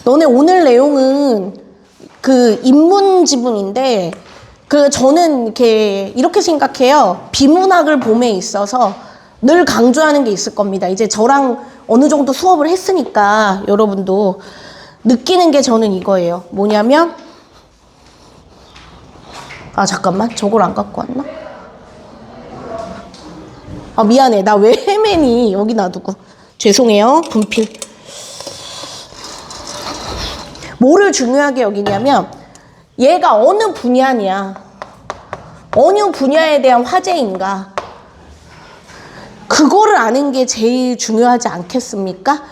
너네 오늘 내용은 그 인문 지문인데 저는 이렇게 생각해요. 비문학을 봄에 있어서 늘 강조하는 게 있을 겁니다. 이제 저랑 어느 정도 수업을 했으니까 여러분도 느끼는 게 저는 이거예요. 뭐냐면 잠깐만, 저걸 안 갖고 왔나? 미안해. 나 왜 헤매니? 여기 놔두고. 죄송해요. 분필. 뭐를 중요하게 여기냐면 얘가 어느 분야냐, 어느 분야에 대한 화제인가, 그거를 아는 게 제일 중요하지 않겠습니까?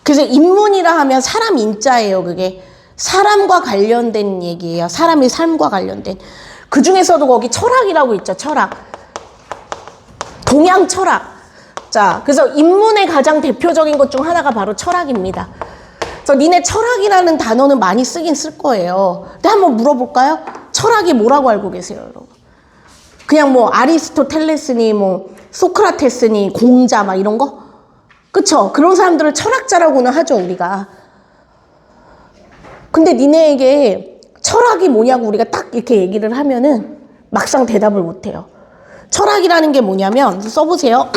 그래서 인문이라 하면 사람 인자예요. 그게 사람과 관련된 얘기예요. 사람의 삶과 관련된. 그 중에서도 거기 철학이라고 있죠. 철학. 동양 철학. 자, 그래서 인문의 가장 대표적인 것 중 하나가 바로 철학입니다. 그래서 니네 철학이라는 단어는 많이 쓰긴 쓸 거예요. 근데 한번 물어볼까요? 철학이 뭐라고 알고 계세요, 여러분? 그냥 뭐 아리스토텔레스니 뭐 소크라테스니 공자 막 이런 거? 그쵸? 그런 사람들을 철학자라고는 하죠, 우리가. 근데 니네에게 철학이 뭐냐고 우리가 딱 이렇게 얘기를 하면은 막상 대답을 못 해요. 철학이라는 게 뭐냐면, 써보세요.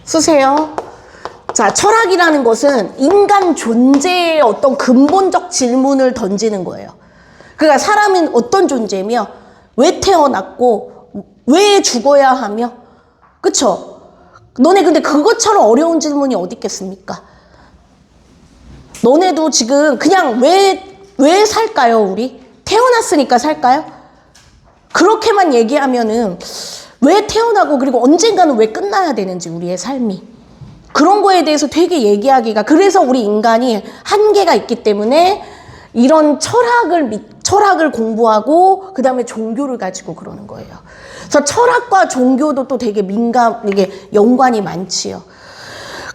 쓰세요. 자, 철학이라는 것은 인간 존재의 어떤 근본적 질문을 던지는 거예요. 그러니까 사람은 어떤 존재며, 왜 태어났고, 왜 죽어야 하며, 그쵸? 너네 근데 그것처럼 어려운 질문이 어디 있겠습니까? 너네도 지금 그냥 왜 살까요, 우리? 태어났으니까 살까요? 그렇게만 얘기하면은 왜 태어나고 그리고 언젠가는 왜 끝나야 되는지, 우리의 삶이. 그런 거에 대해서 되게 얘기하기가, 그래서 우리 인간이 한계가 있기 때문에 이런 철학을 공부하고 그 다음에 종교를 가지고 그러는 거예요. 그래서 철학과 종교도 또 되게 이게 연관이 많지요.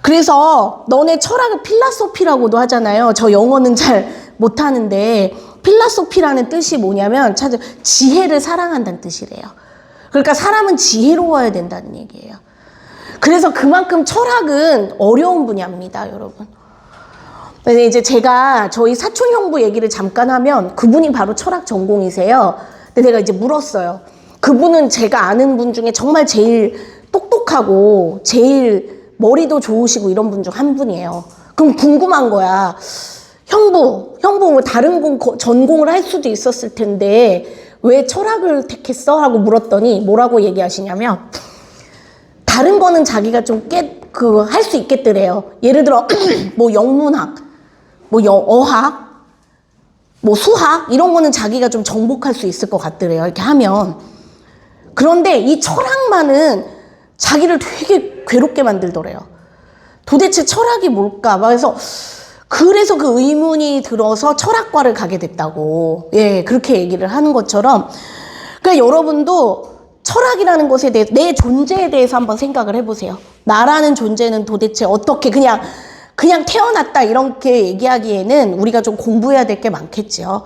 그래서 너네 철학을 필라소피라고도 하잖아요. 저 영어는 잘 못하는데 필라소피라는 뜻이 뭐냐면 지혜를 사랑한다는 뜻이래요. 그러니까 사람은 지혜로워야 된다는 얘기예요. 그래서 그만큼 철학은 어려운 분야입니다, 여러분. 근데 이제 제가 저희 사촌 형부 얘기를 잠깐 하면 그분이 바로 철학 전공이세요. 근데 내가 이제 물었어요. 그분은 제가 아는 분 중에 정말 제일 똑똑하고 제일 머리도 좋으시고 이런 분 중 한 분이에요. 그럼 궁금한 거야. 형부 뭐 다른 전공을 할 수도 있었을 텐데 왜 철학을 택했어? 하고 물었더니 뭐라고 얘기하시냐면, 다른 거는 자기가 좀 할 수 있겠더래요. 예를 들어 뭐 영문학, 뭐 어학, 뭐 수학 이런 거는 자기가 좀 정복할 수 있을 것 같더래요. 이렇게 하면. 그런데 이 철학만은 자기를 되게 괴롭게 만들더래요. 도대체 철학이 뭘까? 그래서 그 의문이 들어서 철학과를 가게 됐다고. 예, 그렇게 얘기를 하는 것처럼. 그러니까 여러분도 철학이라는 것에 대해, 내 존재에 대해서 한번 생각을 해보세요. 나라는 존재는 도대체 어떻게 그냥 태어났다 이렇게 얘기하기에는 우리가 좀 공부해야 될 게 많겠죠.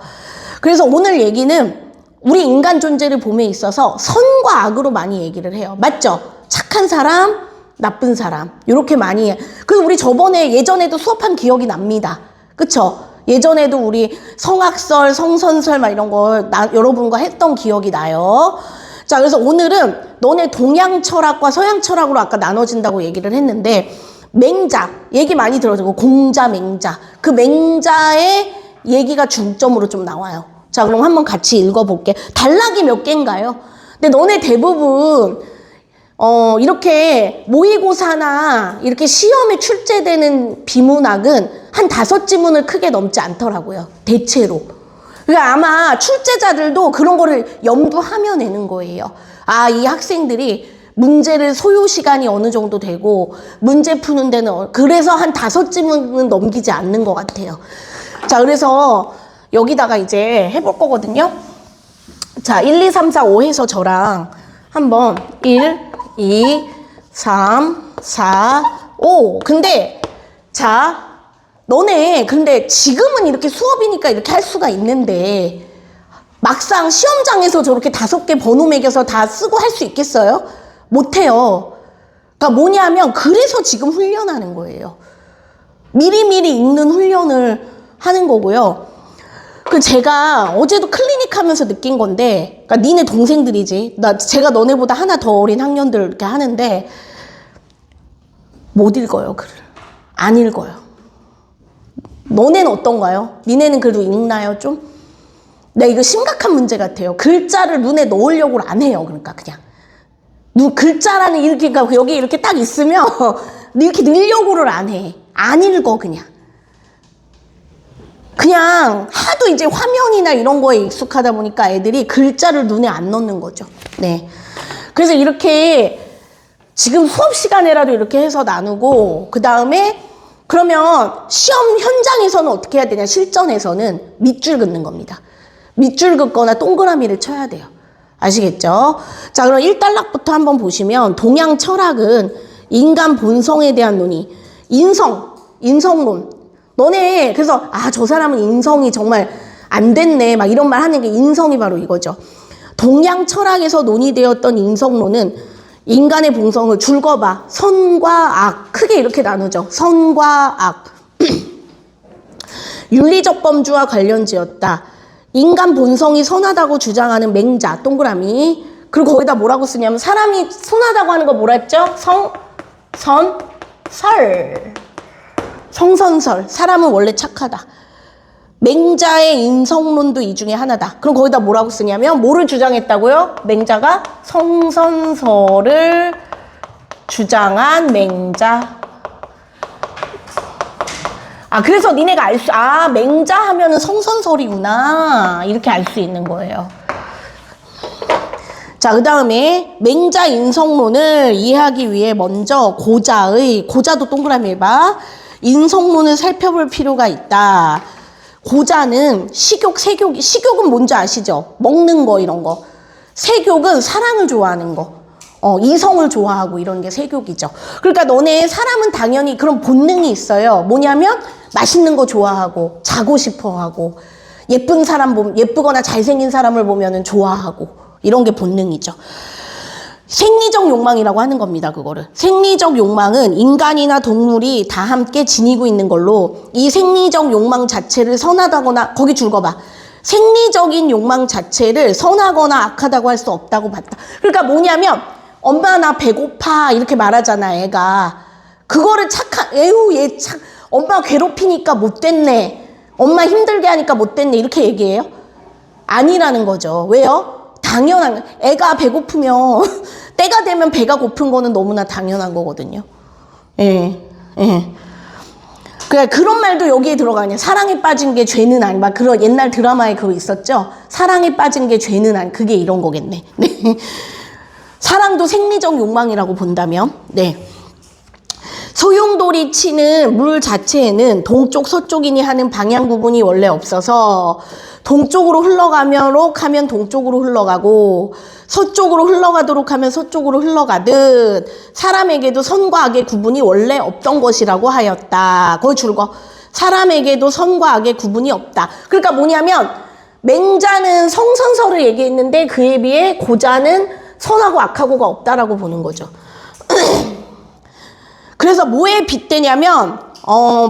그래서 오늘 얘기는 우리 인간 존재를 봄에 있어서 선과 악으로 많이 얘기를 해요. 맞죠? 착한 사람, 나쁜 사람 이렇게 많이 해요. 그래서 우리 예전에도 수업한 기억이 납니다. 그쵸? 예전에도 우리 성악설, 성선설 막 이런 거 여러분과 했던 기억이 나요. 자, 그래서 오늘은 너네 동양 철학과 서양 철학으로 아까 나눠진다고 얘기를 했는데, 맹자 얘기 많이 들어서 공자, 맹자, 그 맹자의 얘기가 중점으로 좀 나와요. 자, 그럼 한번 같이 읽어볼게. 단락이 몇 개인가요? 근데 너네 대부분 이렇게 모의고사나 이렇게 시험에 출제되는 비문학은 한 5지문을 크게 넘지 않더라고요. 대체로. 그러니까 아마 출제자들도 그런 거를 염두하며 내는 거예요. 이 학생들이 문제를 소요 시간이 어느 정도 되고 문제 푸는 데는 그래서 한 5지문은 넘기지 않는 것 같아요. 자, 그래서 여기다가 이제 해볼 거거든요. 자, 1, 2, 3, 4, 5 해서 저랑 한번 1, 2, 3, 4, 5. 근데 자, 너네 근데 지금은 이렇게 수업이니까 이렇게 할 수가 있는데 막상 시험장에서 저렇게 5개 번호 매겨서 다 쓰고 할 수 있겠어요? 못해요. 그러니까 뭐냐면 그래서 지금 훈련하는 거예요. 미리미리 읽는 훈련을 하는 거고요. 그 제가 어제도 클리닉 하면서 느낀 건데, 그러니까 니네 동생들이지. 제가 너네보다 하나 더 어린 학년들 이렇게 하는데 못 읽어요, 글을. 안 읽어요. 너네는 어떤가요? 니네는 그래도 읽나요, 좀? 네, 이거 심각한 문제 같아요. 글자를 눈에 넣으려고 안 해요. 그러니까 그냥. 글자라는 이렇게, 그러니까 여기 이렇게 딱 있으면 이렇게 넣으려고를 안 해. 안 읽어, 그냥. 그냥 하도 이제 화면이나 이런 거에 익숙하다 보니까 애들이 글자를 눈에 안 넣는 거죠. 네. 그래서 이렇게 지금 수업 시간에라도 이렇게 해서 나누고, 그 다음에 그러면 시험 현장에서는 어떻게 해야 되냐, 실전에서는 밑줄 긋는 겁니다. 밑줄 긋거나 동그라미를 쳐야 돼요. 아시겠죠? 자, 그럼 1단락부터 한번 보시면 동양 철학은 인간 본성에 대한 논의, 인성론. 너네 그래서 저 사람은 인성이 정말 안 됐네 막 이런 말 하는 게 인성이 바로 이거죠. 동양 철학에서 논의되었던 인성론은 인간의 본성을 줄거봐 선과 악 크게 이렇게 나누죠. 선과 악 윤리적 범주와 관련지었다. 인간 본성이 선하다고 주장하는 맹자 동그라미, 그리고 거기다 뭐라고 쓰냐면 사람이 선하다고 하는 거 뭐라 했죠? 성선설. 사람은 원래 착하다. 맹자의 인성론도 이 중에 하나다. 그럼 거기다 뭐라고 쓰냐면 뭐를 주장했다고요? 맹자가 성선설을 주장한 맹자. 그래서 니네가 맹자 하면은 성선설이구나. 이렇게 알 수 있는 거예요. 자, 그 다음에 맹자 인성론을 이해하기 위해 먼저 고자도 동그라미 해봐. 인성론을 살펴볼 필요가 있다. 고자는 식욕은 뭔지 아시죠? 먹는 거 이런 거. 세욕은 사랑을 좋아하는 거. 이성을 좋아하고 이런 게 세욕이죠. 그러니까 너네 사람은 당연히 그런 본능이 있어요. 뭐냐면 맛있는 거 좋아하고 자고 싶어 하고 예쁜 사람 보면 예쁘거나 잘생긴 사람을 보면은 좋아하고 이런 게 본능이죠. 생리적 욕망이라고 하는 겁니다. 그거를. 생리적 욕망은 인간이나 동물이 다 함께 지니고 있는 걸로 이 생리적 욕망 자체를 선하다거나 거기 줄거봐. 생리적인 욕망 자체를 선하거나 악하다고 할 수 없다고 봤다. 그러니까 뭐냐면 엄마 나 배고파 이렇게 말하잖아 애가. 그거를 엄마 괴롭히니까 못됐네, 엄마 힘들게 하니까 못됐네 이렇게 얘기해요? 아니라는 거죠. 왜요? 당연한, 애가 배고프면 때가 되면 배가 고픈 거는 너무나 당연한 거거든요. 그래, 그런 말도 여기에 들어가냐. 사랑에 빠진 게 죄는 아니. 막 그런 옛날 드라마에 그거 있었죠. 사랑에 빠진 게 죄는 아니. 그게 이런 거겠네. 네. 사랑도 생리적 욕망이라고 본다면, 네. 소용돌이 치는 물 자체에는 동쪽, 서쪽이니 하는 방향 구분이 원래 없어서 동쪽으로 흘러가도록 하면 동쪽으로 흘러가고 서쪽으로 흘러가도록 하면 서쪽으로 흘러가듯 사람에게도 선과 악의 구분이 원래 없던 것이라고 하였다. 거기 줄거. 사람에게도 선과 악의 구분이 없다. 그러니까 뭐냐면 맹자는 성선설을 얘기했는데 그에 비해 고자는 선하고 악하고가 없다라고 보는 거죠. 그래서 뭐에 빗대냐면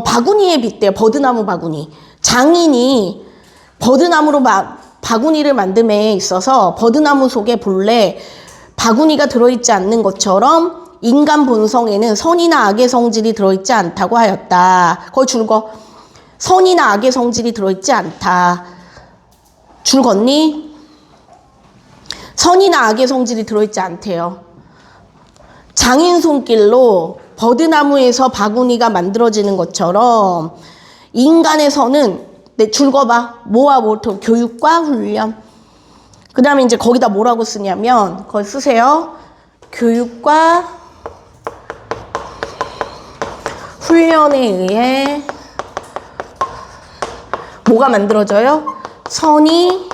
바구니에 빗대요. 버드나무 바구니. 장인이 버드나무로 바구니를 만듦에 있어서 버드나무 속에 본래 바구니가 들어있지 않는 것처럼 인간 본성에는 선이나 악의 성질이 들어있지 않다고 하였다. 거기 줄거. 선이나 악의 성질이 들어있지 않다. 줄걷니? 선이나 악의 성질이 들어있지 않대요. 장인 손길로 버드나무에서 바구니가 만들어지는 것처럼 인간의 선은 줄거봐. 뭐와 뭐부터 교육과 훈련. 그 다음에 이제 거기다 뭐라고 쓰냐면 거기 쓰세요. 교육과 훈련에 의해 뭐가 만들어져요? 선이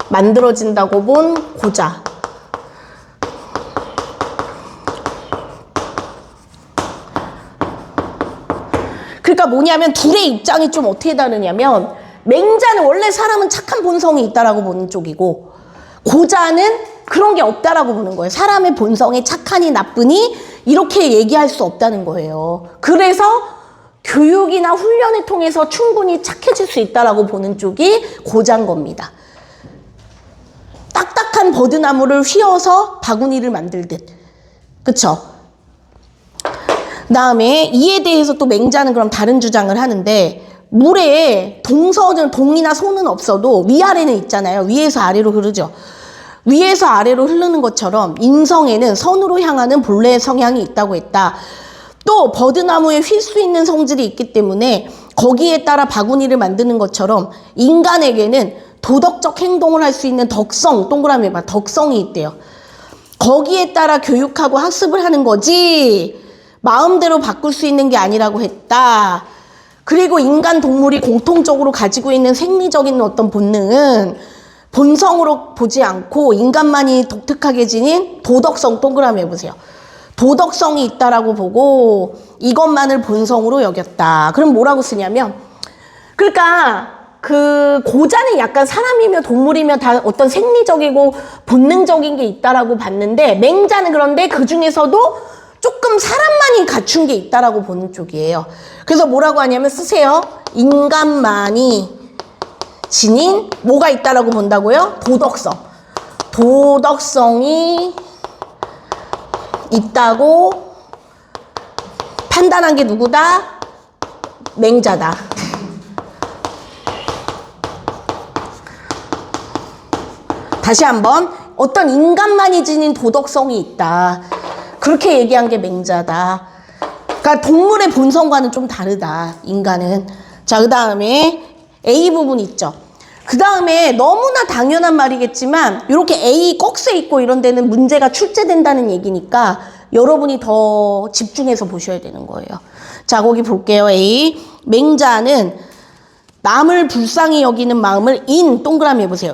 만들어진다고 본 고자. 그러니까 뭐냐면 둘의 입장이 좀 어떻게 다르냐면 맹자는 원래 사람은 착한 본성이 있다라고 보는 쪽이고 고자는 그런 게 없다라고 보는 거예요. 사람의 본성이 착하니 나쁘니 이렇게 얘기할 수 없다는 거예요. 그래서 교육이나 훈련을 통해서 충분히 착해질 수 있다라고 보는 쪽이 고자인 겁니다. 딱딱한 버드나무를 휘어서 바구니를 만들듯. 그쵸? 그 다음에 이에 대해서 또 맹자는 그럼 다른 주장을 하는데 물에 동이나 소는 없어도 위아래는 있잖아요. 위에서 아래로 흐르죠. 위에서 아래로 흐르는 것처럼 인성에는 선으로 향하는 본래의 성향이 있다고 했다. 또 버드나무에 휠 수 있는 성질이 있기 때문에 거기에 따라 바구니를 만드는 것처럼 인간에게는 도덕적 행동을 할 수 있는 덕성, 동그라미 봐, 덕성이 있대요. 거기에 따라 교육하고 학습을 하는 거지 마음대로 바꿀 수 있는 게 아니라고 했다. 그리고 인간, 동물이 공통적으로 가지고 있는 생리적인 어떤 본능은 본성으로 보지 않고 인간만이 독특하게 지닌 도덕성, 동그라미 해보세요. 도덕성이 있다라고 보고 이것만을 본성으로 여겼다. 그럼 뭐라고 쓰냐면 그러니까 그 고자는 약간 사람이며 동물이며 다 어떤 생리적이고 본능적인 게 있다라고 봤는데 맹자는 그런데 그 중에서도 조금 사람만이 갖춘 게 있다라고 보는 쪽이에요. 그래서 뭐라고 하냐면 쓰세요. 인간만이 지닌 뭐가 있다라고 본다고요? 도덕성. 도덕성이 있다고 판단한 게 누구다? 맹자다. 다시 한번 어떤 인간만이 지닌 도덕성이 있다. 그렇게 얘기한 게 맹자다. 그러니까 동물의 본성과는 좀 다르다. 인간은. 자, 그 다음에 A 부분 있죠. 그 다음에 너무나 당연한 말이겠지만 이렇게 A 꺽쇠 있고 이런 데는 문제가 출제된다는 얘기니까 여러분이 더 집중해서 보셔야 되는 거예요. 자, 거기 볼게요. A. 맹자는 남을 불쌍히 여기는 마음을 동그라미 해보세요.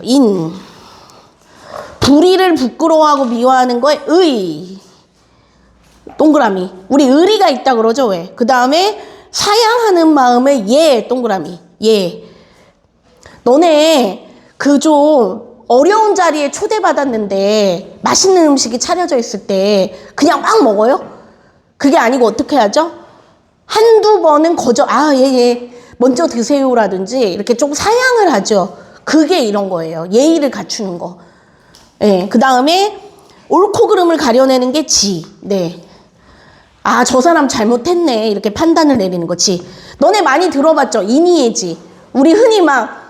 불의를 부끄러워하고 미워하는 거에 동그라미. 우리 의리가 있다 그러죠, 왜? 그 다음에 사양하는 마음에 동그라미. 너네 그 좀 어려운 자리에 초대받았는데 맛있는 음식이 차려져 있을 때 그냥 막 먹어요? 그게 아니고 어떻게 하죠? 한두 번은 먼저 드세요라든지 이렇게 좀 사양을 하죠. 그게 이런 거예요. 예의를 갖추는 거. 그 다음에 옳고 그름을 가려내는 게 지. 저 사람 잘못했네. 이렇게 판단을 내리는 거지. 너네 많이 들어봤죠? 인의예지. 우리 흔히 막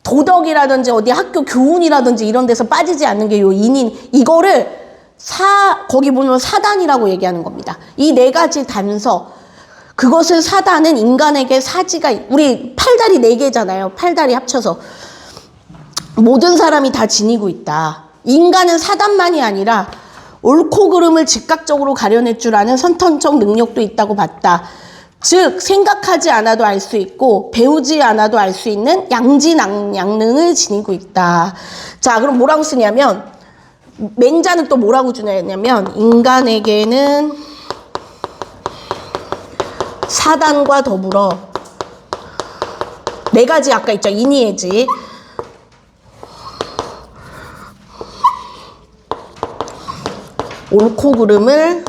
도덕이라든지 어디 학교 교훈이라든지 이런 데서 빠지지 않는 게 요 이거를 거기 보면 사단이라고 얘기하는 겁니다. 이 네 가지 단서. 그것을 사단은 인간에게 사지가, 우리 팔다리 4개잖아요. 팔다리 합쳐서. 모든 사람이 다 지니고 있다. 인간은 사단만이 아니라 옳고 그름을 즉각적으로 가려낼 줄 아는 선천적 능력도 있다고 봤다. 즉 생각하지 않아도 알 수 있고 배우지 않아도 알 수 있는 양지양능을 지니고 있다. 자, 그럼 뭐라고 쓰냐면 맹자는 또 뭐라고 주냐면 인간에게는 사단과 더불어 4가지 아까 있죠. 인의예지. 옳고 그름을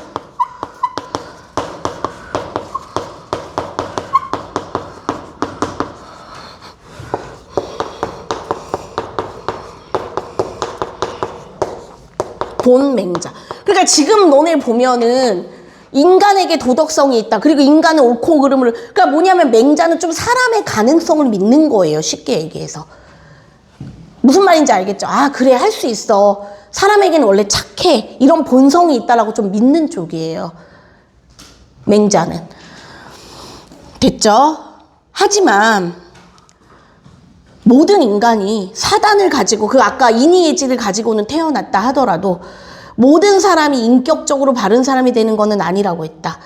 본 맹자. 그러니까 지금 너네 보면은 인간에게 도덕성이 있다. 그리고 인간은 옳고 그름을, 그러니까 뭐냐면 맹자는 좀 사람의 가능성을 믿는 거예요. 쉽게 얘기해서. 무슨 말인지 알겠죠? 그래, 할 수 있어. 사람에게는 원래 착해. 이런 본성이 있다라고 좀 믿는 쪽이에요. 맹자는. 됐죠? 하지만 모든 인간이 사단을 가지고 아까 인의예지를 가지고는 태어났다 하더라도 모든 사람이 인격적으로 바른 사람이 되는 것은 아니라고 했다.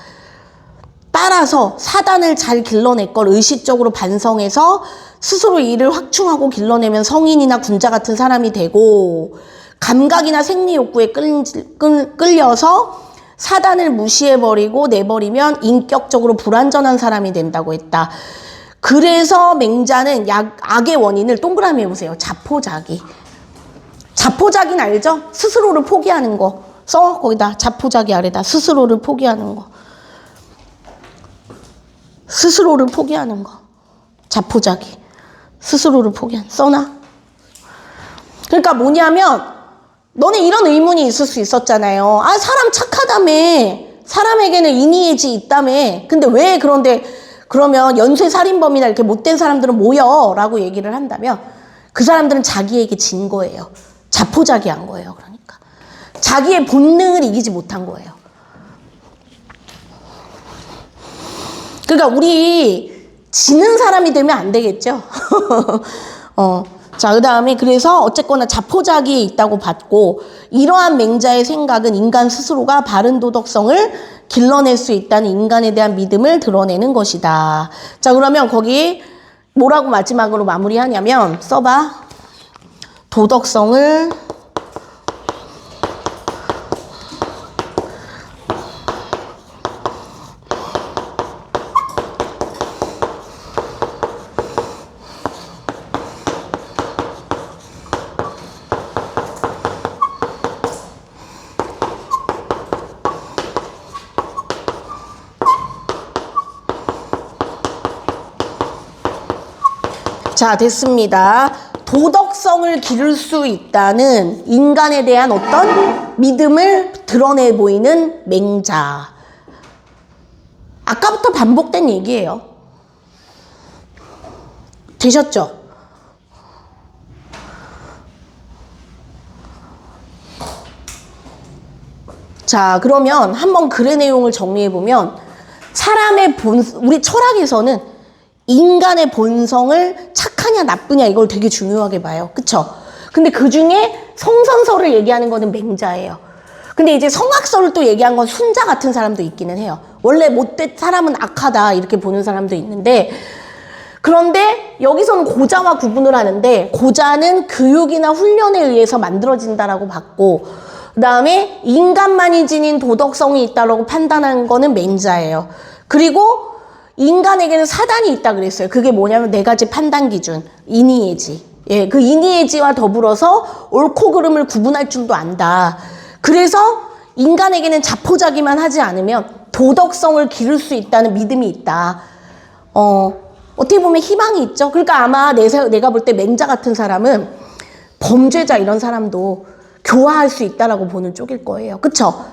따라서 사단을 잘 길러낼 걸 의식적으로 반성해서 스스로 이를 확충하고 길러내면 성인이나 군자 같은 사람이 되고 감각이나 생리 욕구에 끌려서 사단을 무시해버리고 내버리면 인격적으로 불완전한 사람이 된다고 했다. 그래서 맹자는 악의 원인을 동그라미 해보세요. 자포자기. 자포자기는 알죠? 스스로를 포기하는 거. 써 거기다 자포자기 아래다. 스스로를 포기하는 거. 스스로를 포기하는 거. 자포자기. 스스로를 포기하는 써놔. 그러니까 뭐냐면 너네 이런 의문이 있을 수 있었잖아요. 아, 사람 착하다며. 사람에게는 인의예지 있다며. 근데 왜 그런데 그러면 연쇄살인범이나 이렇게 못된 사람들은 모여 라고 얘기를 한다면 그 사람들은 자기에게 진 거예요. 자포자기한 거예요. 그러니까 자기의 본능을 이기지 못한 거예요. 그러니까 우리 지는 사람이 되면 안 되겠죠. 자, 그 다음에 그래서 어쨌거나 자포자기에 있다고 봤고 이러한 맹자의 생각은 인간 스스로가 바른 도덕성을 길러낼 수 있다는 인간에 대한 믿음을 드러내는 것이다. 자, 그러면 거기 뭐라고 마지막으로 마무리하냐면 써봐. 도덕성을 자, 됐습니다. 도덕성을 기를 수 있다는 인간에 대한 어떤 믿음을 드러내 보이는 맹자. 아까부터 반복된 얘기예요. 되셨죠? 자, 그러면 한번 글의 내용을 정리해보면 사람의 우리 철학에서는 인간의 본성을 착하냐 나쁘냐 이걸 되게 중요하게 봐요. 그쵸? 근데 그 중에 성선설을 얘기하는 거는 맹자예요. 근데 이제 성악설을 또 얘기한 건 순자 같은 사람도 있기는 해요. 원래 못된 사람은 악하다 이렇게 보는 사람도 있는데 그런데 여기서는 고자와 구분을 하는데 고자는 교육이나 훈련에 의해서 만들어진다라고 봤고 그 다음에 인간만이 지닌 도덕성이 있다라고 판단한 거는 맹자예요. 그리고 인간에게는 사단이 있다 그랬어요. 그게 뭐냐면 네 가지 판단 기준. 인의예지. 예, 그 인의예지와 더불어서 옳고 그름을 구분할 줄도 안다. 그래서 인간에게는 자포자기만 하지 않으면 도덕성을 기를 수 있다는 믿음이 있다. 어떻게 보면 희망이 있죠. 그러니까 아마 내가 볼 때 맹자 같은 사람은 범죄자 이런 사람도 교화할 수 있다라고 보는 쪽일 거예요. 그쵸?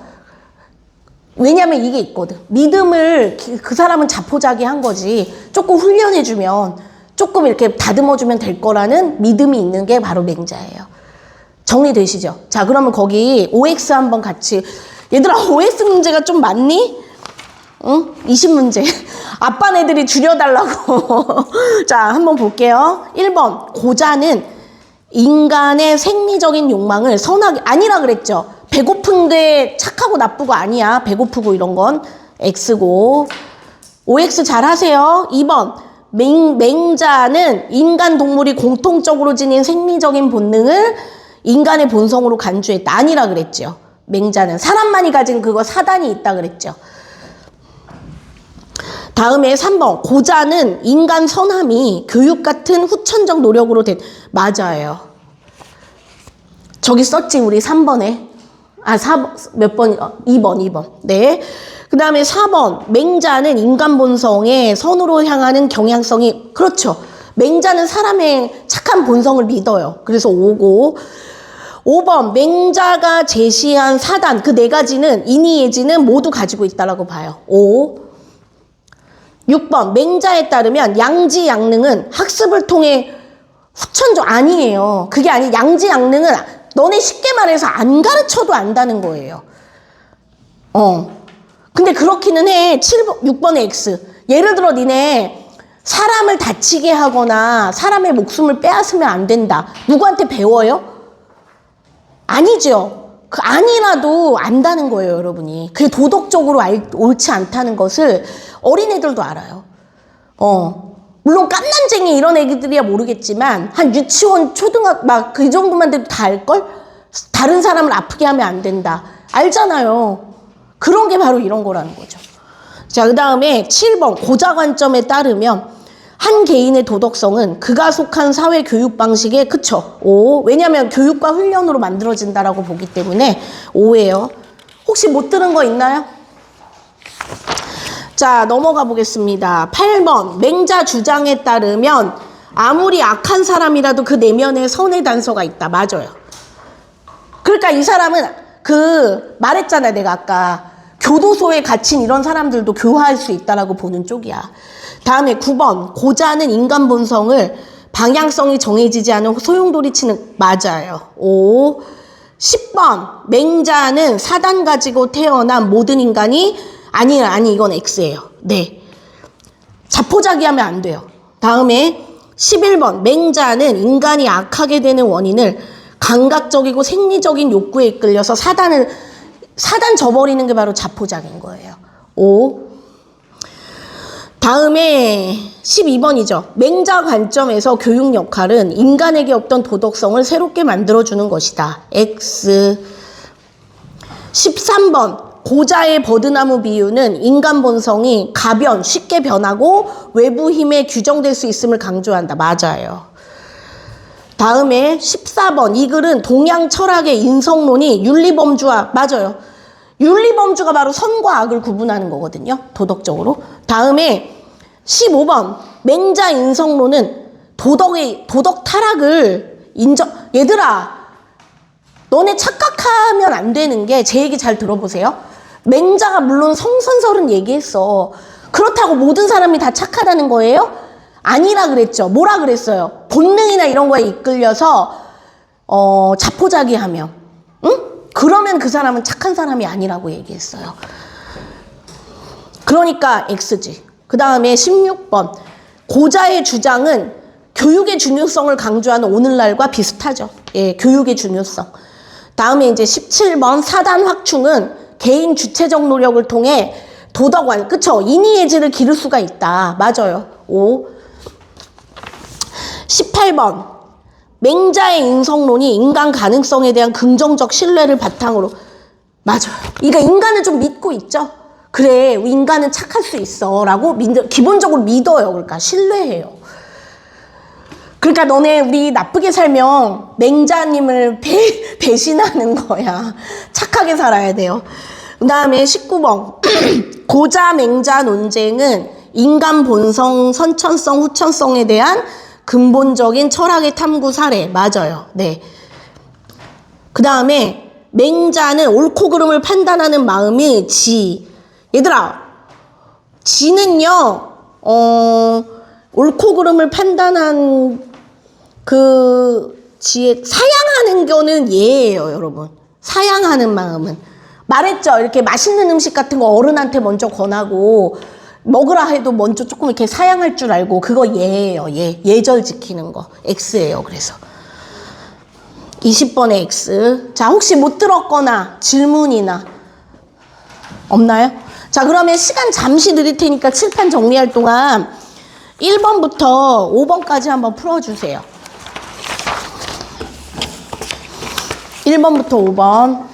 왜냐면 이게 있거든. 믿음을 그 사람은 자포자기한 거지. 조금 훈련해주면 조금 이렇게 다듬어주면 될 거라는 믿음이 있는 게 바로 맹자예요. 정리되시죠? 자, 그러면 거기 OX 한번 같이. 얘들아, OX 문제가 좀 많니? 응? 20문제. 아빠네들이 줄여달라고. 자, 한번 볼게요. 1번. 고자는 인간의 생리적인 욕망을 선하게, 아니라 그랬죠. 배고픈 게 착하고 나쁘고 아니야. 배고프고 이런 건 X고. OX 잘 하세요. 2번. 맹자는 인간 동물이 공통적으로 지닌 생리적인 본능을 인간의 본성으로 간주했다. 아니라 그랬죠. 맹자는 사람만이 가진 그거 사단이 있다 그랬죠. 다음에 3번. 고자는 인간 선함이 교육 같은 후천적 노력으로 된. 맞아요. 저기 썼지 우리 3번에. 아, 4번, 몇 번? 2번. 네. 그 다음에 4번. 맹자는 인간 본성의 선으로 향하는 경향성이, 그렇죠. 맹자는 사람의 착한 본성을 믿어요. 그래서 5고. 5번. 맹자가 제시한 사단, 그 네 가지는, 인의예지는 모두 가지고 있다라고 봐요. 5. 6번. 맹자에 따르면 양지양능은 학습을 통해 후천적, 아니에요. 그게 아니, 양지양능은 너네 쉽게 말해서 안 가르쳐도 안다는 거예요. 근데 그렇기는 해. 6번의 X. 예를 들어 니네 사람을 다치게 하거나 사람의 목숨을 빼앗으면 안 된다. 누구한테 배워요? 아니죠. 그 아니라도 안다는 거예요, 여러분이. 그게 도덕적으로 옳지 않다는 것을 어린애들도 알아요. 물론 깐난쟁이 이런 애기들이야 모르겠지만 한 유치원, 초등학교 막 그 정도만 돼도 다 알걸? 다른 사람을 아프게 하면 안 된다. 알잖아요. 그런 게 바로 이런 거라는 거죠. 자, 그 다음에 7번 고자 관점에 따르면 한 개인의 도덕성은 그가 속한 사회 교육 방식에 그쵸? 오. 왜냐하면 교육과 훈련으로 만들어진다라고 보기 때문에 오예요. 혹시 못 들은 거 있나요? 자, 넘어가 보겠습니다. 8번 맹자 주장에 따르면 아무리 악한 사람이라도 그 내면에 선의 단서가 있다. 맞아요. 그러니까 이 사람은 말했잖아 내가 아까 교도소에 갇힌 이런 사람들도 교화할 수 있다라고 보는 쪽이야. 다음에 9번 고자는 인간 본성을 방향성이 정해지지 않은 소용돌이치는 맞아요. 5. 10번 맹자는 사단 가지고 태어난 모든 인간이 아니 이건 X예요. 네. 자포자기하면 안 돼요. 다음에 11번 맹자는 인간이 악하게 되는 원인을 감각적이고 생리적인 욕구에 이끌려서 사단 져버리는 게 바로 자포자기인 거예요. 5. 다음에 12번이죠. 맹자 관점에서 교육 역할은 인간에게 없던 도덕성을 새롭게 만들어주는 것이다. X. 13번 고자의 버드나무 비유는 인간 본성이 가변, 쉽게 변하고 외부 힘에 규정될 수 있음을 강조한다. 맞아요. 다음에 14번 이 글은 동양 철학의 인성론이 윤리범주와 맞아요. 윤리범주가 바로 선과 악을 구분하는 거거든요. 도덕적으로. 다음에 15번 맹자 인성론은 도덕 타락을 얘들아 너네 착각하면 안 되는 게 제 얘기 잘 들어보세요. 맹자가 물론 성선설은 얘기했어. 그렇다고 모든 사람이 다 착하다는 거예요? 아니라 그랬죠. 뭐라 그랬어요? 본능이나 이런 거에 이끌려서 자포자기하며 응? 그러면 그 사람은 착한 사람이 아니라고 얘기했어요. 그러니까 X지. 그 다음에 16번 고자의 주장은 교육의 중요성을 강조하는 오늘날과 비슷하죠. 예, 교육의 중요성. 다음에 이제 17번 사단 확충은 개인 주체적 노력을 통해 도덕관, 그쵸? 인의예지를 기를 수가 있다. 맞아요. 5. 18번 맹자의 인성론이 인간 가능성에 대한 긍정적 신뢰를 바탕으로 맞아요. 그러니까 인간을 좀 믿고 있죠. 그래 인간은 착할 수 있어 라고 기본적으로 믿어요. 그러니까 신뢰해요. 그러니까 너네 우리 나쁘게 살면 맹자님을 배신하는 거야. 착하게 살아야 돼요. 그 다음에 19번 고자 맹자 논쟁은 인간 본성 선천성 후천성에 대한 근본적인 철학의 탐구 사례. 맞아요. 네. 그 다음에 맹자는 옳고 그름을 판단하는 마음이 얘들아 지는요 옳고 그름을 판단한 지혜 사양하는 거는 예예요. 여러분 사양하는 마음은 말했죠. 이렇게 맛있는 음식 같은 거 어른한테 먼저 권하고 먹으라 해도 먼저 조금 이렇게 사양할 줄 알고 그거 예예요. 예절 지키는 거 X예요. 그래서 20번에 X. 자 혹시 못 들었거나 질문이나 없나요? 자 그러면 시간 잠시 드릴 테니까 칠판 정리할 동안 1번부터 5번까지 한번 풀어주세요. 1번부터 5번.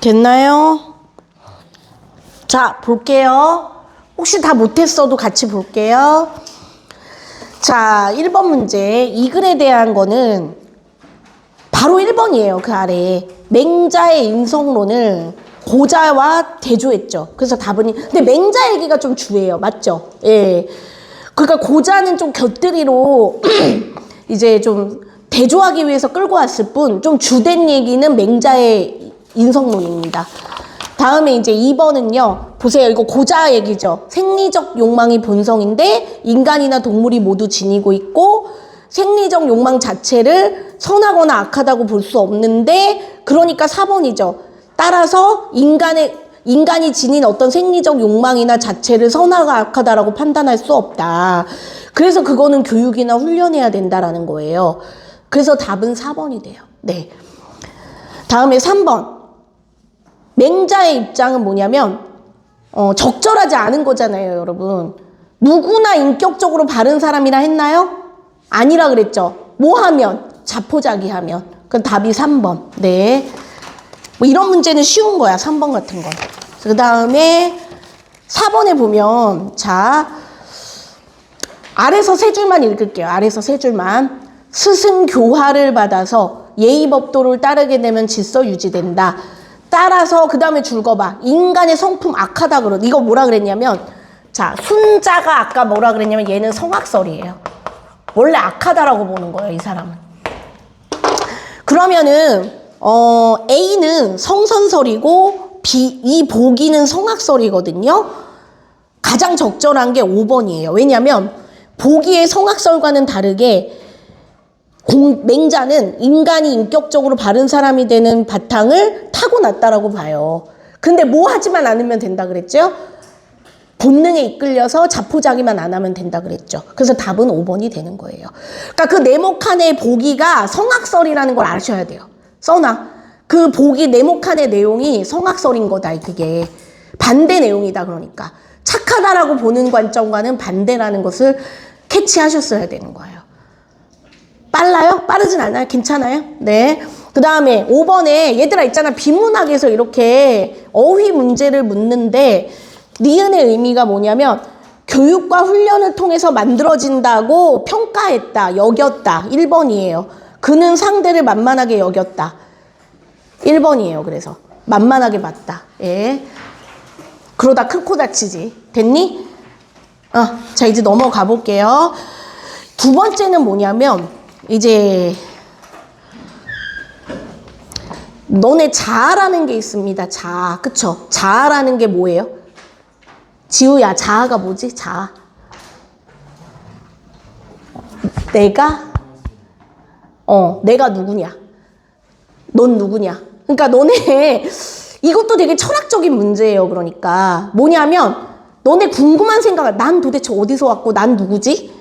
됐나요? 자, 볼게요. 혹시 다 못했어도 같이 볼게요. 자, 1번 문제. 이 글에 대한 거는 바로 1번이에요. 그 아래에. 맹자의 인성론을 고자와 대조했죠. 그래서 답은, 근데 맹자 얘기가 좀 주예요. 맞죠? 예. 그러니까 고자는 좀 곁들이로 이제 좀 대조하기 위해서 끌고 왔을 뿐, 좀 주된 얘기는 맹자의 인성론입니다. 다음에 이제 2번은요. 보세요. 이거 고자 얘기죠. 생리적 욕망이 본성인데 인간이나 동물이 모두 지니고 있고 생리적 욕망 자체를 선하거나 악하다고 볼 수 없는데 그러니까 4번이죠. 따라서 인간이 지닌 어떤 생리적 욕망이나 자체를 선하가 악하다라고 판단할 수 없다. 그래서 그거는 교육이나 훈련해야 된다라는 거예요. 그래서 답은 4번이 돼요. 네. 다음에 3번. 맹자의 입장은 뭐냐면 적절하지 않은 거잖아요, 여러분. 누구나 인격적으로 바른 사람이라 했나요? 아니라 그랬죠. 뭐 하면? 자포자기하면. 그럼 답이 3번. 네. 뭐 이런 문제는 쉬운 거야, 3번 같은 건. 그 다음에 4번에 보면 자 아래서 세 줄만 읽을게요. 아래서 세 줄만. 스승 교화를 받아서 예의법도를 따르게 되면 질서 유지된다. 따라서 그 다음에 줄거봐. 인간의 성품 악하다 그러. 이거 뭐라 그랬냐면 자 순자가 아까 뭐라 그랬냐면 얘는 성악설이에요. 원래 악하다라고 보는 거예요, 이 사람은. 그러면은 A는 성선설이고 이 보기는 성악설이거든요. 가장 적절한 게 5번이에요. 왜냐하면 보기의 성악설과는 다르게 맹자는 인간이 인격적으로 바른 사람이 되는 바탕을 타고났다라고 봐요. 근데 뭐 하지만 않으면 된다 그랬죠? 본능에 이끌려서 자포자기만 안 하면 된다 그랬죠. 그래서 답은 5번이 되는 거예요. 그러니까 그 네모칸의 보기가 성악설이라는 걸 아셔야 돼요. 써놔. 그 보기 네모칸의 내용이 성악설인 거다. 그게 반대 내용이다. 그러니까 착하다라고 보는 관점과는 반대라는 것을 캐치하셨어야 되는 거예요. 빨라요? 빠르진 않아요? 괜찮아요? 네. 그 다음에 5번에 얘들아 있잖아. 비문학에서 이렇게 어휘 문제를 묻는데 니은의 의미가 뭐냐면 교육과 훈련을 통해서 만들어진다고 평가했다, 여겼다. 1번이에요. 그는 상대를 만만하게 여겼다. 1번이에요. 그래서 만만하게 봤다. 예. 그러다 큰 코 다치지. 됐니? 자 이제 넘어가 볼게요. 두 번째는 뭐냐면 이제 너네 자아라는 게 있습니다. 자아. 그쵸? 자아라는 게 뭐예요? 지우야, 자아가 뭐지? 자아. 내가 누구냐? 넌 누구냐? 그러니까 너네 이것도 되게 철학적인 문제예요. 그러니까 뭐냐면 너네 궁금한 생각을 난 도대체 어디서 왔고 난 누구지?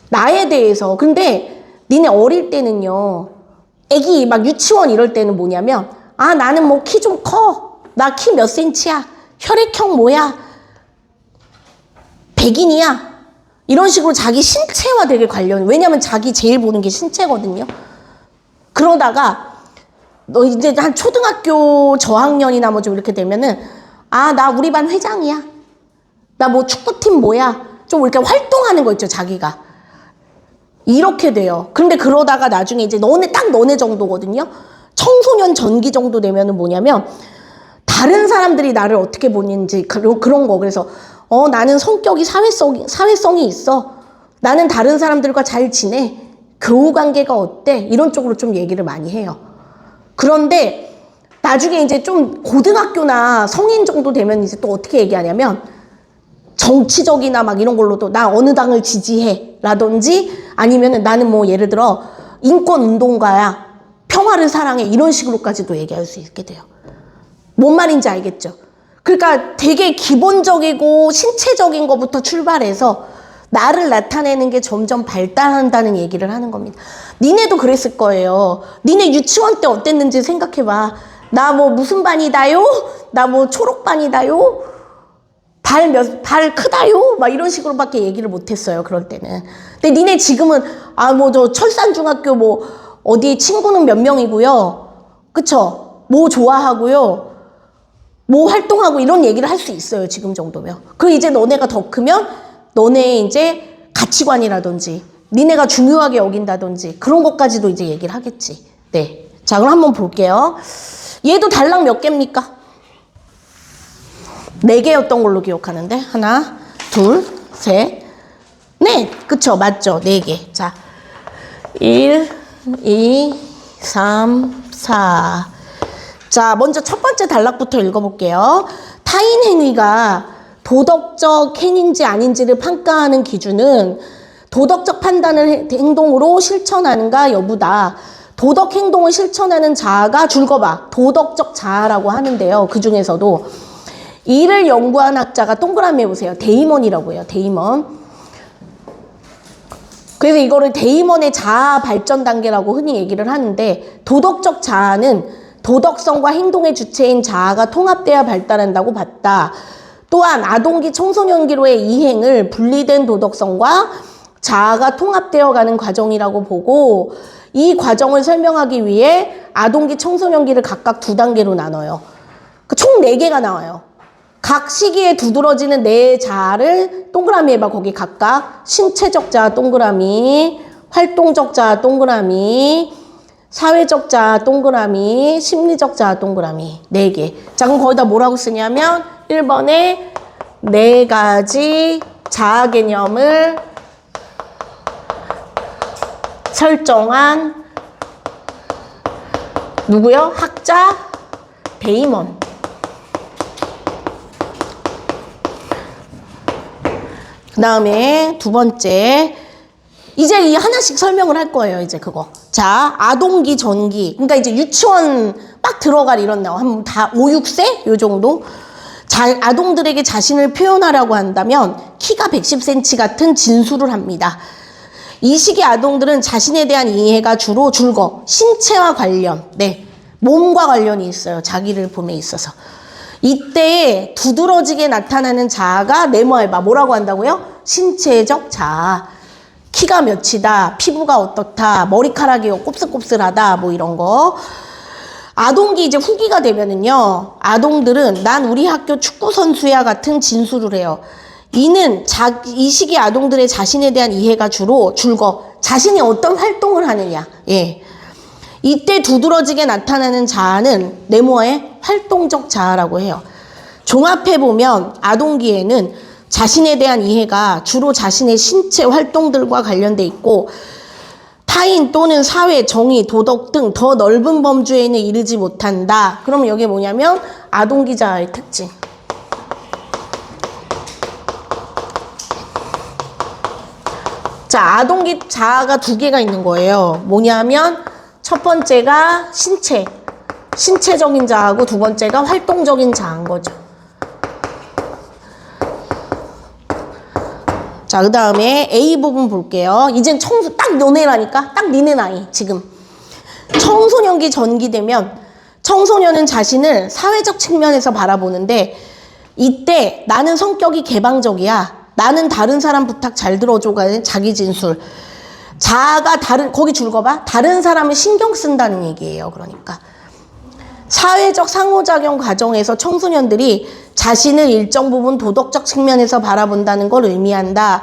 나에 대해서. 근데 니네 어릴 때는요. 애기 막 유치원 이럴 때는 뭐냐면 나는 뭐 키 좀 커. 나 키 몇 센치야. 혈액형 뭐야. 백인이야. 이런 식으로 자기 신체와 되게 관련. 왜냐면 자기 제일 보는 게 신체거든요. 그러다가 너 이제 한 초등학교 저학년이나 뭐 좀 이렇게 되면은 나 우리 반 회장이야. 나 뭐 축구팀 뭐야. 좀 이렇게 활동하는 거 있죠, 자기가. 이렇게 돼요. 그런데 그러다가 나중에 이제 너네 정도거든요. 청소년 전기 정도 되면은 뭐냐면 다른 사람들이 나를 어떻게 보는지 그런 거. 그래서 나는 성격이 사회성이 있어. 나는 다른 사람들과 잘 지내. 교우 관계가 어때? 이런 쪽으로 좀 얘기를 많이 해요. 그런데 나중에 이제 좀 고등학교나 성인 정도 되면 이제 또 어떻게 얘기하냐면 정치적이나 막 이런 걸로도 나 어느 당을 지지해 라든지 아니면은 나는 뭐 예를 들어 인권 운동가야. 평화를 사랑해. 이런 식으로까지도 얘기할 수 있게 돼요. 뭔 말인지 알겠죠? 그러니까 되게 기본적이고 신체적인 것부터 출발해서 나를 나타내는 게 점점 발달한다는 얘기를 하는 겁니다. 니네도 그랬을 거예요. 니네 유치원 때 어땠는지 생각해봐. 나 뭐 무슨 반이다요? 나 뭐 초록반이다요? 발 크다요? 막 이런 식으로밖에 얘기를 못했어요. 그럴 때는. 근데 니네 지금은 뭐 저 철산중학교 뭐 어디 친구는 몇 명이고요. 그쵸? 뭐 좋아하고요. 뭐 활동하고 이런 얘기를 할 수 있어요. 지금 정도면. 그 이제 너네가 더 크면 너네의 이제 가치관이라든지 니네가 중요하게 여긴다든지 그런 것까지도 이제 얘기를 하겠지. 네. 자, 그럼 한번 볼게요. 얘도 달랑 몇 개입니까? 4개였던 걸로 기억하는데. 하나, 둘, 셋, 넷. 그쵸? 맞죠? 4개. 자, 1, 2, 3, 4. 자, 먼저 첫 번째 단락부터 읽어볼게요. 타인 행위가 도덕적 행위인지 아닌지를 평가하는 기준은 도덕적 판단을 행동으로 실천하는가 여부다. 도덕 행동을 실천하는 자아가 줄거봐. 도덕적 자아라고 하는데요. 그 중에서도 이를 연구한 학자가 동그라미 해보세요. 데이먼이라고 해요. 데이먼. 그래서 이거를 데이먼의 자아 발전 단계라고 흔히 얘기를 하는데 도덕적 자아는 도덕성과 행동의 주체인 자아가 통합되어 발달한다고 봤다. 또한 아동기 청소년기로의 이행을 분리된 도덕성과 자아가 통합되어 가는 과정이라고 보고 이 과정을 설명하기 위해 아동기 청소년기를 각각 2단계로 나눠요. 총 4개가 나와요. 각 시기에 두드러지는 내 자아를 동그라미 해봐. 거기 각각 신체적 자아 동그라미, 활동적 자아 동그라미, 사회적 자아 동그라미, 심리적 자아 동그라미 4개. 자, 그럼 거기다 뭐라고 쓰냐면 1번에 4가지 자아 개념을 설정한 누구요? 학자 데이먼. 그 다음에 2번째. 이제 이 하나씩 설명을 할 거예요. 이제 그거. 자, 아동기, 전기. 그러니까 이제 유치원 막 들어갈 이런 나와. 한 다 5, 6세? 요 정도? 아동들에게 자신을 표현하라고 한다면 키가 110cm 같은 진술을 합니다. 이 시기 아동들은 자신에 대한 이해가 주로 줄거 신체와 관련, 네, 몸과 관련이 있어요. 자기를 봄에 있어서. 이때에 두드러지게 나타나는 자아가 네모해봐. 뭐라고 한다고요? 신체적 자아. 키가 몇이다, 피부가 어떻다, 머리카락이 곱슬곱슬하다, 뭐 이런 거. 아동기 이제 후기가 되면은요, 아동들은 난 우리 학교 축구 선수야 같은 진술을 해요. 이는 이 시기 아동들의 자신에 대한 이해가 주로 줄거 자신이 어떤 활동을 하느냐. 예. 이때 두드러지게 나타나는 자아는 네모의 활동적 자아라고 해요. 종합해보면 아동기에는 자신에 대한 이해가 주로 자신의 신체 활동들과 관련돼 있고 타인 또는 사회, 정의, 도덕 등 더 넓은 범주에는 이르지 못한다. 그럼 여기 뭐냐면 아동기 자아의 특징. 자, 아동기 자아가 2개가 있는 거예요. 뭐냐면 첫 번째가 신체적인 자아고 2번째가 활동적인 자아인 거죠. 자, 그 다음에 A 부분 볼게요. 이젠 딱 너네라니까? 딱 니네 나이, 지금. 청소년기 전기되면 청소년은 자신을 사회적 측면에서 바라보는데 이때 나는 성격이 개방적이야. 나는 다른 사람 부탁 잘 들어줘가는 자기 진술. 자아가 거기 줄거봐. 다른 사람을 신경 쓴다는 얘기예요. 그러니까. 사회적 상호작용 과정에서 청소년들이 자신을 일정 부분 도덕적 측면에서 바라본다는 걸 의미한다.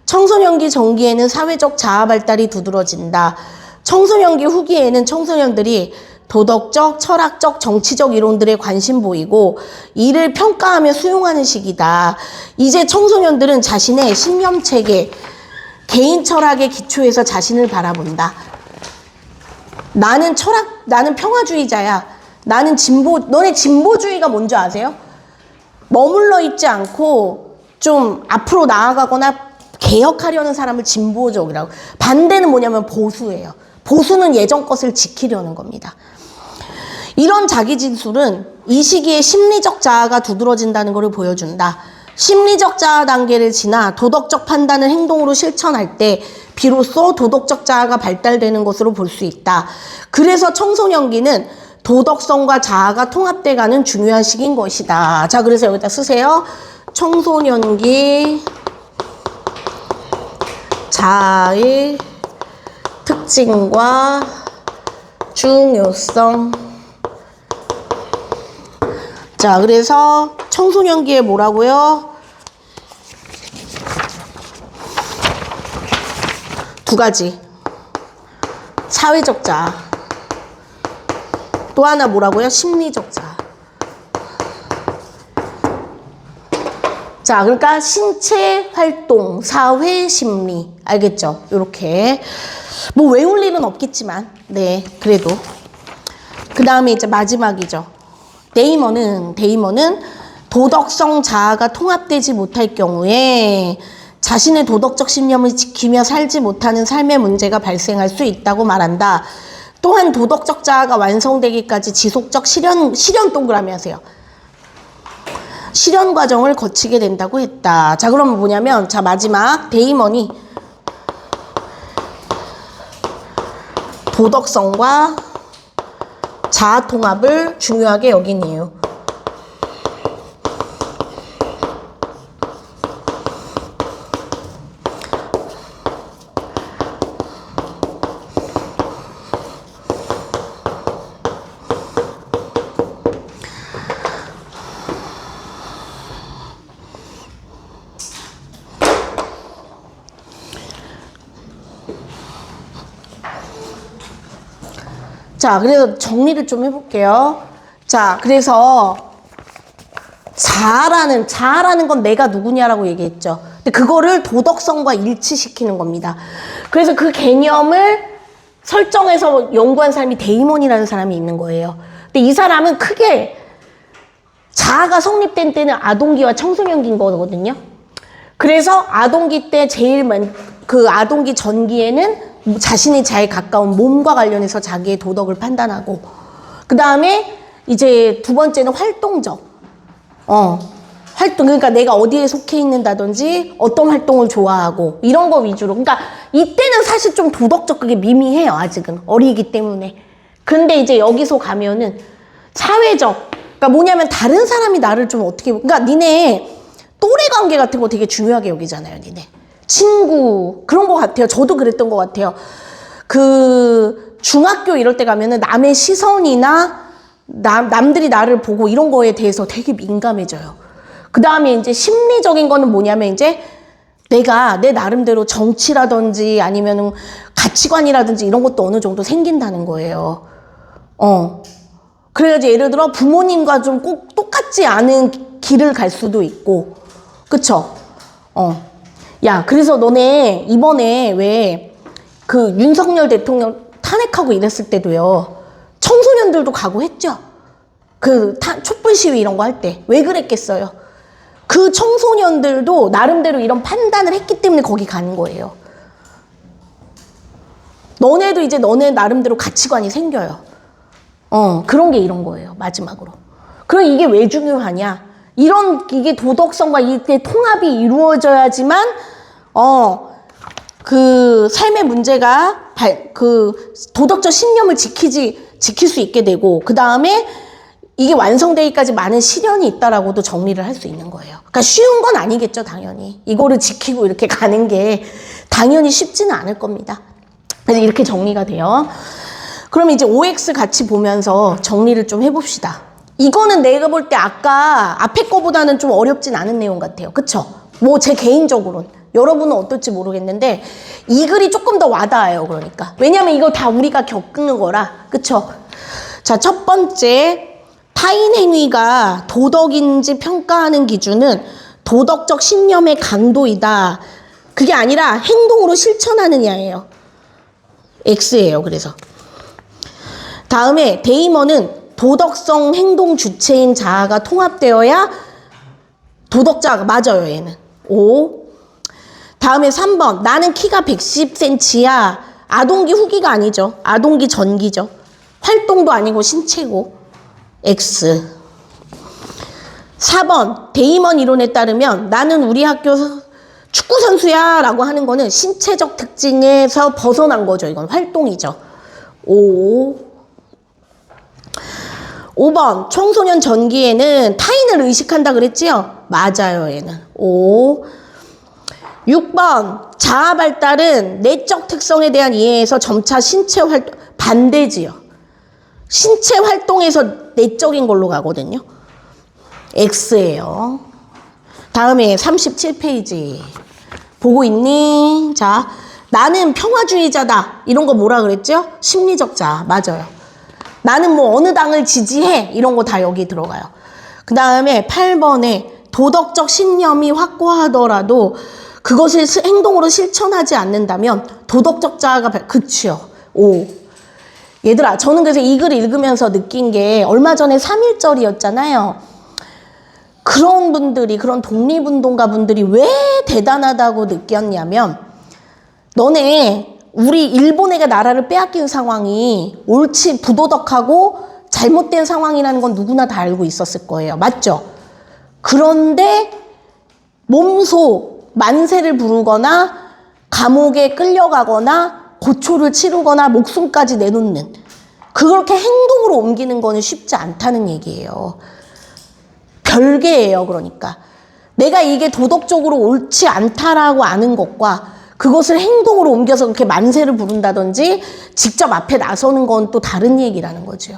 청소년기 전기에는 사회적 자아 발달이 두드러진다. 청소년기 후기에는 청소년들이 도덕적, 철학적, 정치적 이론들에 관심 보이고 이를 평가하며 수용하는 시기다. 이제 청소년들은 자신의 신념체계, 개인 철학의 기초에서 자신을 바라본다. 나는 평화주의자야. 너네 진보주의가 뭔지 아세요? 머물러 있지 않고 좀 앞으로 나아가거나 개혁하려는 사람을 진보적이라고. 반대는 뭐냐면 보수예요. 보수는 예전 것을 지키려는 겁니다. 이런 자기 진술은 이 시기에 심리적 자아가 두드러진다는 것을 보여준다. 심리적 자아 단계를 지나 도덕적 판단을 행동으로 실천할 때 비로소 도덕적 자아가 발달되는 것으로 볼 수 있다. 그래서 청소년기는 도덕성과 자아가 통합돼가는 중요한 시기인 것이다. 자, 그래서 여기다 쓰세요. 청소년기 자아의 특징과 중요성. 자, 그래서 청소년기에 뭐라고요? 두 가지. 사회적 자아. 또 하나 뭐라고요? 심리적 자아. 자, 그러니까 신체 활동, 사회 심리. 알겠죠? 요렇게. 뭐 외울 일은 없겠지만, 네, 그래도. 그 다음에 이제 마지막이죠. 데이먼은 도덕성 자아가 통합되지 못할 경우에 자신의 도덕적 신념을 지키며 살지 못하는 삶의 문제가 발생할 수 있다고 말한다. 또한 도덕적 자아가 완성되기까지 지속적 실현 동그라미 하세요. 실현 과정을 거치게 된다고 했다. 자, 그러면 뭐냐면, 자, 마지막 데이먼이 도덕성과 자아 통합을 중요하게 여긴 이유. 자, 그래서 정리를 좀 해볼게요. 자, 그래서 자아라는 건 내가 누구냐라고 얘기했죠. 근데 그거를 도덕성과 일치시키는 겁니다. 그래서 그 개념을 설정해서 연구한 사람이 데이먼이라는 사람이 있는 거예요. 근데 이 사람은 크게 자아가 성립된 때는 아동기와 청소년기인 거거든요. 그래서 아동기 때 그 아동기 전기에는 자신의 자에 가까운 몸과 관련해서 자기의 도덕을 판단하고, 그 다음에 이제 두 번째는 활동적. 활동, 그러니까 내가 어디에 속해 있는다든지 어떤 활동을 좋아하고 이런 거 위주로. 그러니까 이때는 사실 좀 도덕적 그게 미미해요. 아직은 어리기 때문에. 근데 이제 여기서 가면은 사회적. 그러니까 뭐냐면 다른 사람이 나를 좀 어떻게, 그러니까 니네 또래 관계 같은 거 되게 중요하게 여기잖아요. 니네 친구 그런 거 같아요. 저도 그랬던 것 같아요. 그 중학교 이럴 때 가면은 남의 시선이나 남들이 나를 보고 이런 거에 대해서 되게 민감해져요. 그 다음에 이제 심리적인 거는 뭐냐면 이제 내가 내 나름대로 정치라든지 아니면은 가치관이라든지 이런 것도 어느 정도 생긴다는 거예요. 그래가지고 예를 들어 부모님과 좀 꼭 똑같지 않은 길을 갈 수도 있고, 그쵸? 야, 그래서 너네 이번에 왜 그 윤석열 대통령 탄핵하고 이랬을 때도요, 청소년들도 가고 했죠? 그 촛불 시위 이런 거 할 때. 왜 그랬겠어요? 그 청소년들도 나름대로 이런 판단을 했기 때문에 거기 가는 거예요. 너네도 이제 너네 나름대로 가치관이 생겨요. 그런 게 이런 거예요, 마지막으로. 그럼 이게 왜 중요하냐? 이게 도덕성과 이게 통합이 이루어져야지만, 그 삶의 문제가 그 도덕적 신념을 지킬 수 있게 되고, 그 다음에 이게 완성되기까지 많은 시련이 있다라고도 정리를 할 수 있는 거예요. 그러니까 쉬운 건 아니겠죠, 당연히. 이거를 지키고 이렇게 가는 게 당연히 쉽지는 않을 겁니다. 그래서 이렇게 정리가 돼요. 그럼 이제 OX 같이 보면서 정리를 좀 해봅시다. 이거는 내가 볼 때 아까 앞에 거보다는 좀 어렵진 않은 내용 같아요. 그쵸? 뭐 제 개인적으로는. 여러분은 어떨지 모르겠는데 이 글이 조금 더 와닿아요. 그러니까. 왜냐면 이거 다 우리가 겪는 거라. 그쵸? 자, 첫 번째, 타인 행위가 도덕인지 평가하는 기준은 도덕적 신념의 강도이다. 그게 아니라 행동으로 실천하느냐예요. X예요. 그래서. 다음에 데이먼은 도덕성 행동 주체인 자아가 통합되어야 도덕자가 맞아요. 얘는. O. 다음에 3번. 나는 키가 110cm야. 아동기 후기가 아니죠. 아동기 전기죠. 활동도 아니고 신체고. X. 4번. 데이먼 이론에 따르면 나는 우리 학교 축구선수야 라고 하는 거는 신체적 특징에서 벗어난 거죠. 이건 활동이죠. O. 5번. 청소년 전기에는 타인을 의식한다 그랬지요? 맞아요. 얘는. O. 6번. 자아 발달은 내적 특성에 대한 이해에서 점차 신체 활동, 반대지요. 신체 활동에서 내적인 걸로 가거든요. X예요. 다음에 37페이지. 보고 있니? 자, 나는 평화주의자다. 이런 거 뭐라 그랬죠? 심리적 자아. 맞아요. 나는 뭐 어느 당을 지지해. 이런 거 다 여기 들어가요. 그 다음에 8번에 도덕적 신념이 확고하더라도 그것을 행동으로 실천하지 않는다면 도덕적 자아가 그치요. 오. 얘들아, 저는 그래서 이 글 읽으면서 느낀 게 얼마 전에 3.1절이었잖아요. 그런 분들이, 그런 독립운동가 분들이 왜 대단하다고 느꼈냐면, 너네 우리 일본에게 나라를 빼앗긴 상황이 옳지 부도덕하고 잘못된 상황이라는 건 누구나 다 알고 있었을 거예요. 맞죠? 그런데 몸소 만세를 부르거나 감옥에 끌려가거나 고초를 치르거나 목숨까지 내놓는, 그렇게 행동으로 옮기는 거는 쉽지 않다는 얘기예요. 별개예요. 그러니까 내가 이게 도덕적으로 옳지 않다라고 아는 것과 그것을 행동으로 옮겨서 그렇게 만세를 부른다든지 직접 앞에 나서는 건 또 다른 얘기라는 거죠.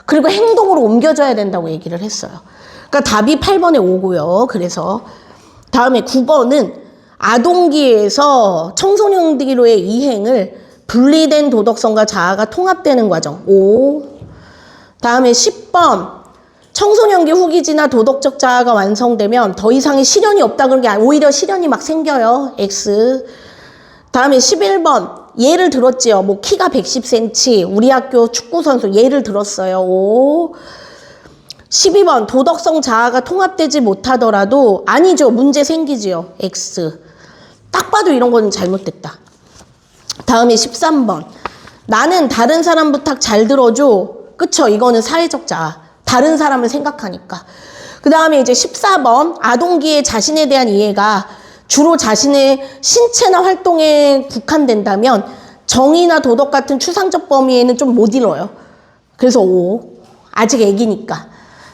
그리고 행동으로 옮겨져야 된다고 얘기를 했어요. 그러니까 답이 8번에 오고요. 그래서 다음에 9번은 아동기에서 청소년기로의 이행을 분리된 도덕성과 자아가 통합되는 과정. 오. 다음에 10번. 청소년기 후기 지나 도덕적 자아가 완성되면 더 이상의 시련이 없다 그런 게 아니라 오히려 시련이 막 생겨요. X. 다음에 11번. 예를 들었지요. 뭐 키가 110cm, 우리 학교 축구선수 예를 들었어요. 오. 12번. 도덕성 자아가 통합되지 못하더라도 아니죠. 문제 생기지요. X. 딱 봐도 이런 거는 잘못됐다. 다음에 13번. 나는 다른 사람 부탁 잘 들어줘. 그쵸? 이거는 사회적 자아. 다른 사람을 생각하니까. 그 다음에 이제 14번. 아동기에 자신에 대한 이해가 주로 자신의 신체나 활동에 국한된다면 정의나 도덕 같은 추상적 범위에는 좀 못 이뤄요. 그래서 5. 아직 애기니까.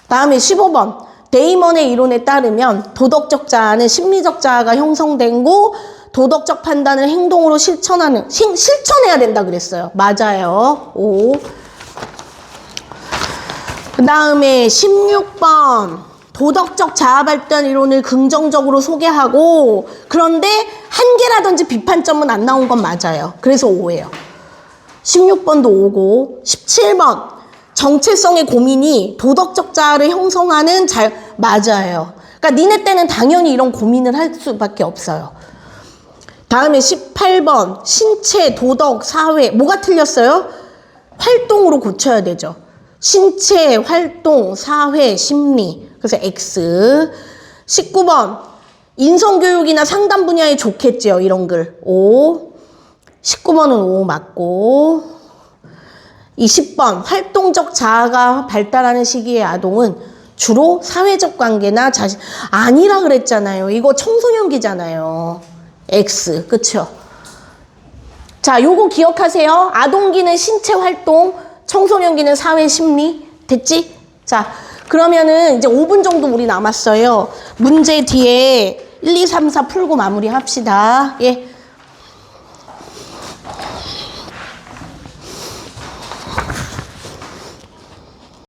다음에 15번. 데이먼의 이론에 따르면 도덕적 자아는 심리적 자아가 형성되고 도덕적 판단을 행동으로 실천해야 된다 그랬어요. 맞아요. 5. 그 다음에 16번. 도덕적 자아 발달 이론을 긍정적으로 소개하고 그런데 한계라든지 비판점은 안 나온 건 맞아요. 그래서 5예요. 16번도 5고 17번. 정체성의 고민이 도덕적 자아를 형성하는 맞아요. 그러니까 니네 때는 당연히 이런 고민을 할 수밖에 없어요. 다음에 18번. 신체, 도덕, 사회. 뭐가 틀렸어요? 활동으로 고쳐야 되죠. 신체, 활동, 사회, 심리. 그래서 X. 19번. 인성교육이나 상담 분야에 좋겠죠. 이런 글. 5. 19번은 5 맞고. 20번. 활동적 자아가 발달하는 시기의 아동은 주로 사회적 관계나 자신. 아니라 그랬잖아요. 이거 청소년기잖아요. X. 그쵸? 자, 요거 기억하세요. 아동기는 신체 활동, 청소년기는 사회 심리. 됐지? 자, 그러면은 이제 5분 정도 우리 남았어요. 문제 뒤에 1, 2, 3, 4 풀고 마무리 합시다. 예.